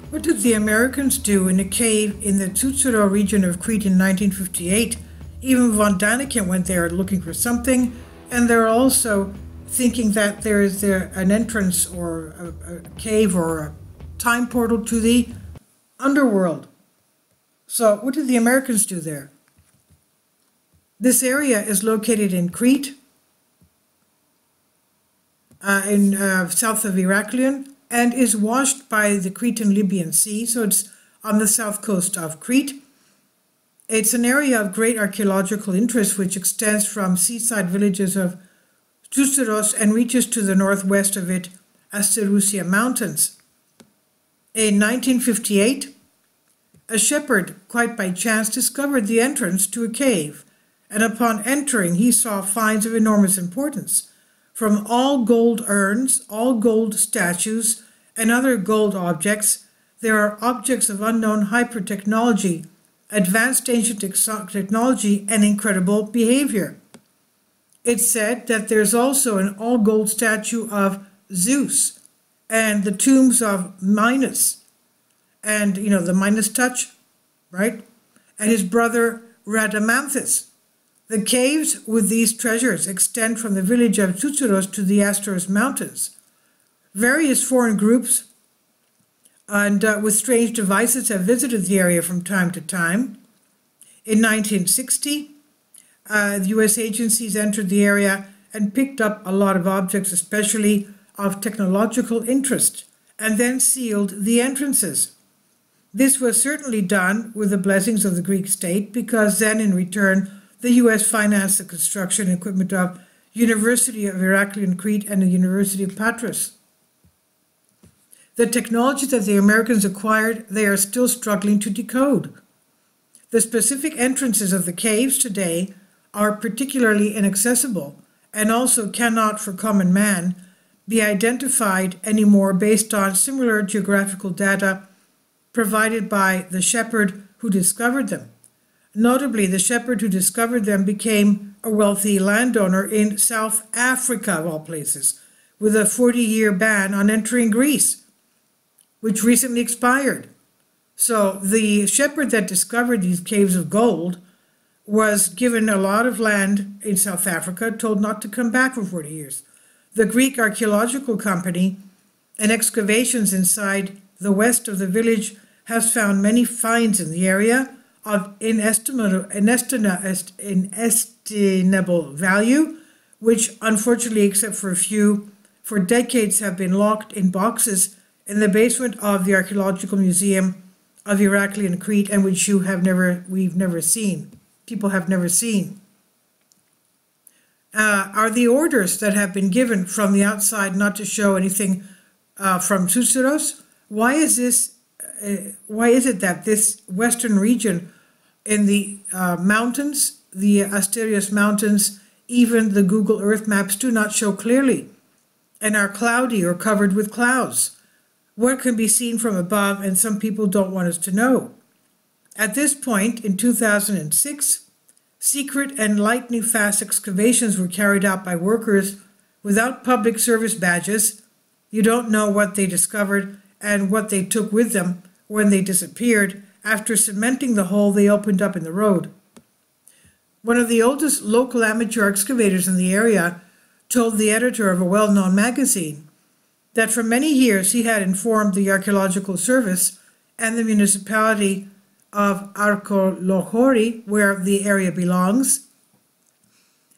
What did the Americans do in a cave in the Tsutsuro region of Crete in 1958? Even von Daniken went there looking for something, and they're also thinking that there is an entrance or a cave or a time portal to the underworld. So what did the Americans do there? This area is located in Crete, in south of Heraklion, and is washed by the Cretan-Libyan Sea, so it's on the south coast of Crete. It's an area of great archaeological interest which extends from seaside villages of Tsutsiros and reaches to the northwest of it as the Russia Mountains. In 1958, a shepherd, quite by chance, discovered the entrance to a cave, and upon entering he saw finds of enormous importance. From all gold urns, all gold statues, and other gold objects, there are objects of unknown hyper-technology, advanced ancient technology, and incredible behavior. It's said that there's also an all-gold statue of Zeus and the tombs of Minos, and, the Minos touch, right? And his brother Rhadamanthus. The caves with these treasures extend from the village of Tsutsiros to the Astoros Mountains. Various foreign groups and with strange devices have visited the area from time to time. In 1960, the U.S. agencies entered the area and picked up a lot of objects, especially of technological interest, and then sealed the entrances. This was certainly done with the blessings of the Greek state, because then in return the U.S. financed the construction and equipment of University of Heraklion Crete and the University of Patras. The technology that the Americans acquired, they are still struggling to decode. The specific entrances of the caves today are particularly inaccessible and also cannot, for common man, be identified anymore based on similar geographical data provided by the shepherd who discovered them. Notably, the shepherd who discovered them became a wealthy landowner in South Africa, of all places, with a 40-year ban on entering Greece, which recently expired. So the shepherd that discovered these caves of gold was given a lot of land in South Africa, told not to come back for 40 years. The Greek Archaeological Company and excavations inside the west of the village has found many finds in the area of inestimable value, which unfortunately, except for a few, for decades have been locked in boxes in the basement of the Archaeological Museum of Heraklion Crete, and which we've never seen. People have never seen. Are the orders that have been given from the outside not to show anything from Tsutsiros? Why is it that this western region in the mountains, the Asteros Mountains, even the Google Earth maps do not show clearly and are cloudy or covered with clouds? What can be seen from above, and some people don't want us to know. At this point, in 2006, secret and lightning-fast excavations were carried out by workers without public service badges. You don't know what they discovered and what they took with them when they disappeared after cementing the hole they opened up in the road. One of the oldest local amateur excavators in the area told the editor of a well-known magazine that for many years he had informed the Archaeological Service and the municipality of Arkeologori, where the area belongs,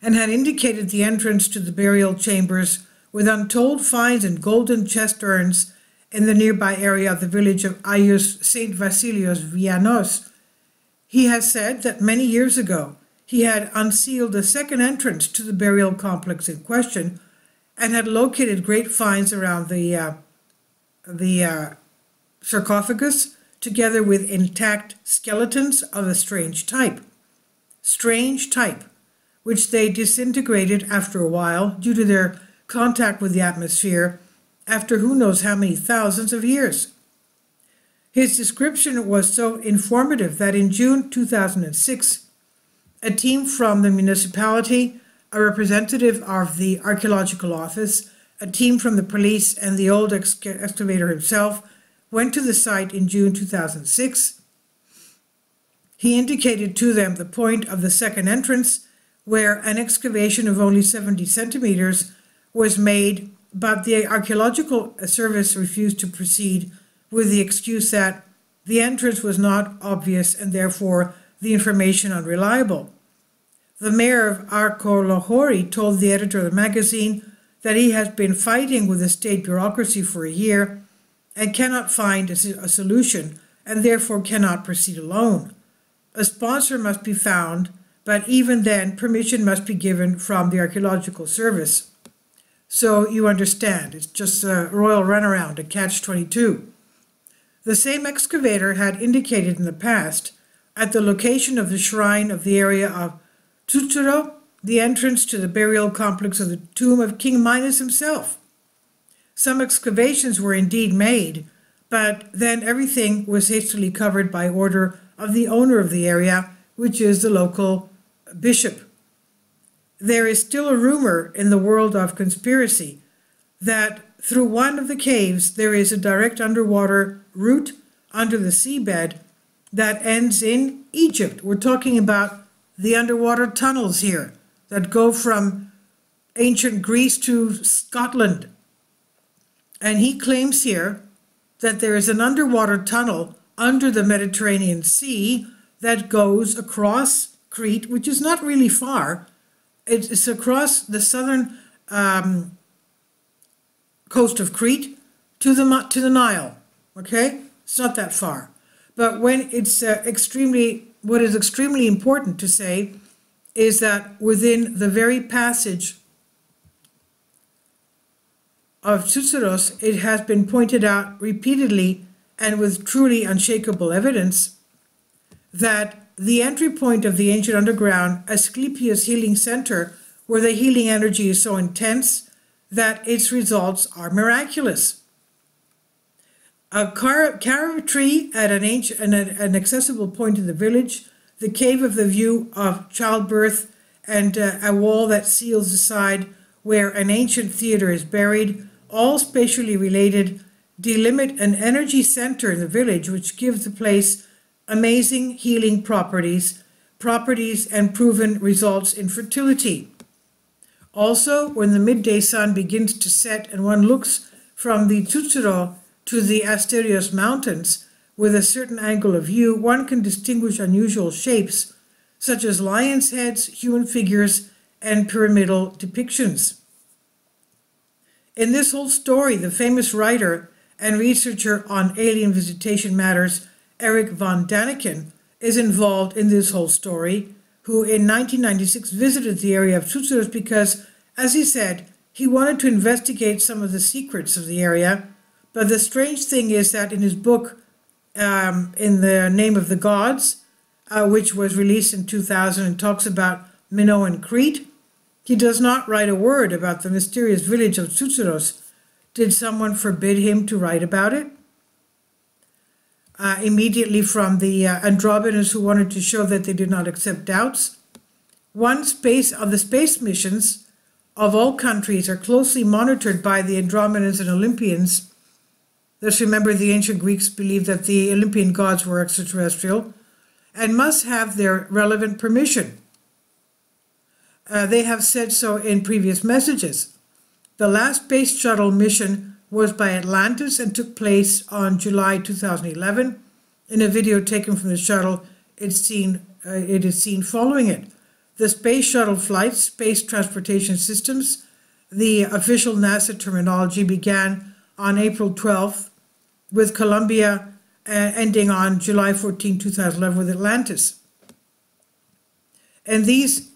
and had indicated the entrance to the burial chambers with untold finds and golden chest urns in the nearby area of the village of Aios St. Vasilios Vianos. He has said that many years ago he had unsealed a second entrance to the burial complex in question and had located great finds around the sarcophagus, together with intact skeletons of a strange type, which they disintegrated after a while due to their contact with the atmosphere after who knows how many thousands of years. His description was so informative that in June 2006, a team from the municipality, a representative of the archaeological office, a team from the police, and the old excavator himself went to the site in June 2006. He indicated to them the point of the second entrance, where an excavation of only 70 centimeters was made, but the archaeological service refused to proceed with the excuse that the entrance was not obvious and therefore the information unreliable. The mayor of Arkolahori told the editor of the magazine that he has been fighting with the state bureaucracy for a year and cannot find a solution and therefore cannot proceed alone. A sponsor must be found, but even then permission must be given from the archaeological service. So you understand, it's just a royal runaround, a catch-22. The same excavator had indicated in the past, at the location of the shrine of the area of Tsutsuro, the entrance to the burial complex of the tomb of King Minos himself. Some excavations were indeed made, but then everything was hastily covered by order of the owner of the area, which is the local bishop. There is still a rumor in the world of conspiracy that through one of the caves there is a direct underwater route under the seabed that ends in Egypt. We're talking about the underwater tunnels here that go from ancient Greece to Scotland. And he claims here that there is an underwater tunnel under the Mediterranean Sea that goes across Crete, which is not really far. It's across the southern coast of Crete to the Nile. Okay, it's not that far. But when it's what is extremely important to say is that within the very passage of Tsutsuros, it has been pointed out repeatedly and with truly unshakable evidence that the entry point of the ancient underground, Asclepius Healing Center, where the healing energy is so intense that its results are miraculous. A carob tree at an accessible point in the village, the cave of the view of childbirth, and a wall that seals the side where an ancient theater is buried, all spatially related, delimit an energy center in the village which gives the place amazing healing properties and proven results in fertility. Also, when the midday sun begins to set and one looks from the Tsutsuro to the Asterios Mountains with a certain angle of view, one can distinguish unusual shapes, such as lions' heads, human figures, and pyramidal depictions. In this whole story, the famous writer and researcher on alien visitation matters, Erich von Daniken, is involved in this whole story, who in 1996 visited the area of Tsutsuros because, as he said, he wanted to investigate some of the secrets of the area. But the strange thing is that in his book, In the Name of the Gods, which was released in 2000 and talks about Minos and Crete, he does not write a word about the mysterious village of Tsutsuros. Did someone forbid him to write about it? Immediately from the Andromedas, who wanted to show that they did not accept doubts. One of the space missions of all countries are closely monitored by the Andromedans and Olympians. Let's remember the ancient Greeks believed that the Olympian gods were extraterrestrial and must have their relevant permission. They have said so in previous messages. The last space shuttle mission was by Atlantis and took place on July 2011. In a video taken from the shuttle, it is seen following it. The space shuttle flights, space transportation systems, the official NASA terminology, began on April 12th, with Columbia ending on July 14, 2011 with Atlantis. In these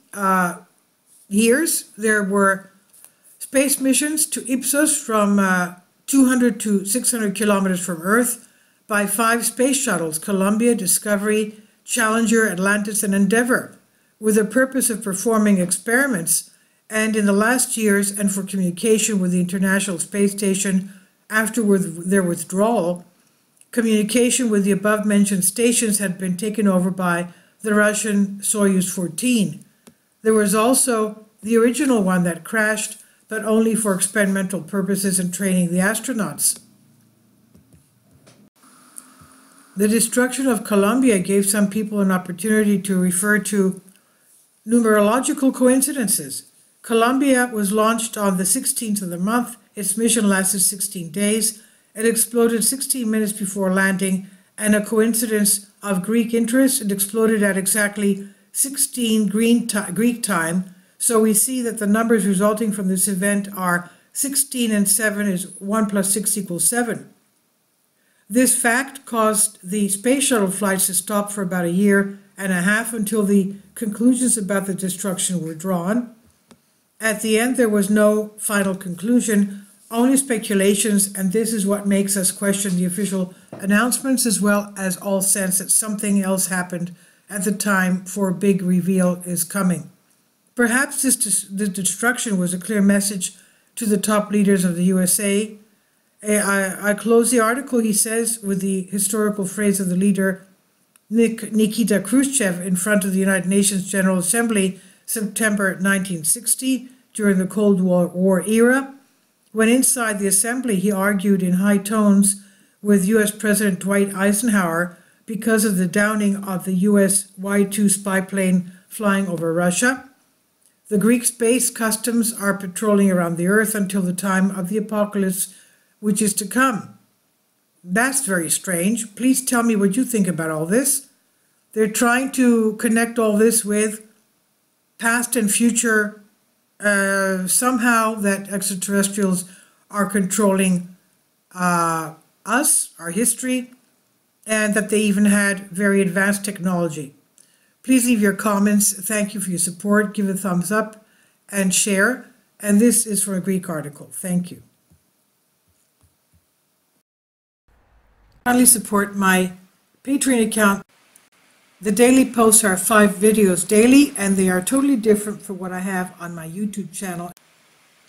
years, there were space missions to Ipsos from 200 to 600 kilometers from Earth by 5 space shuttles, Columbia, Discovery, Challenger, Atlantis, and Endeavour, with the purpose of performing experiments, and in the last years and for communication with the International Space Station after their withdrawal, communication with the above-mentioned stations had been taken over by the Russian Soyuz 14. There was also the original one that crashed, but only for experimental purposes and training the astronauts. The destruction of Colombia gave some people an opportunity to refer to numerological coincidences. Colombia was launched on the 16th of the month. Its mission lasted 16 days. It exploded 16 minutes before landing, and a coincidence of Greek interest, it exploded at exactly 16 Greek time. So we see that the numbers resulting from this event are 16 and 7 is 1 plus 6 equals 7. This fact caused the space shuttle flights to stop for about a year and a half until the conclusions about the destruction were drawn. At the end, there was no final conclusion, only speculations, and this is what makes us question the official announcements as well as all sense that something else happened at the time for a big reveal is coming. Perhaps this destruction was a clear message to the top leaders of the USA. I close the article, he says, with the historical phrase of the leader Nikita Khrushchev in front of the United Nations General Assembly, September 1960, during the Cold War era. When inside the assembly, he argued in high tones with U.S. President Dwight Eisenhower because of the downing of the U.S. Y-2 spy plane flying over Russia. The Greek space customs are patrolling around the Earth until the time of the apocalypse, which is to come. That's very strange. Please tell me what you think about all this. They're trying to connect all this with past and future, somehow that extraterrestrials are controlling us, our history, and that they even had very advanced technology. Please leave your comments. Thank you for your support. Give a thumbs up and share. And this is from a Greek article. Thank you. Kindly support my Patreon account. The daily posts are 5 videos daily, and they are totally different from what I have on my YouTube channel.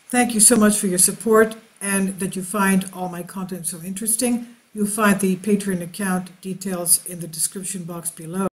Thank you so much for your support and that you find all my content so interesting. You'll find the Patreon account details in the description box below.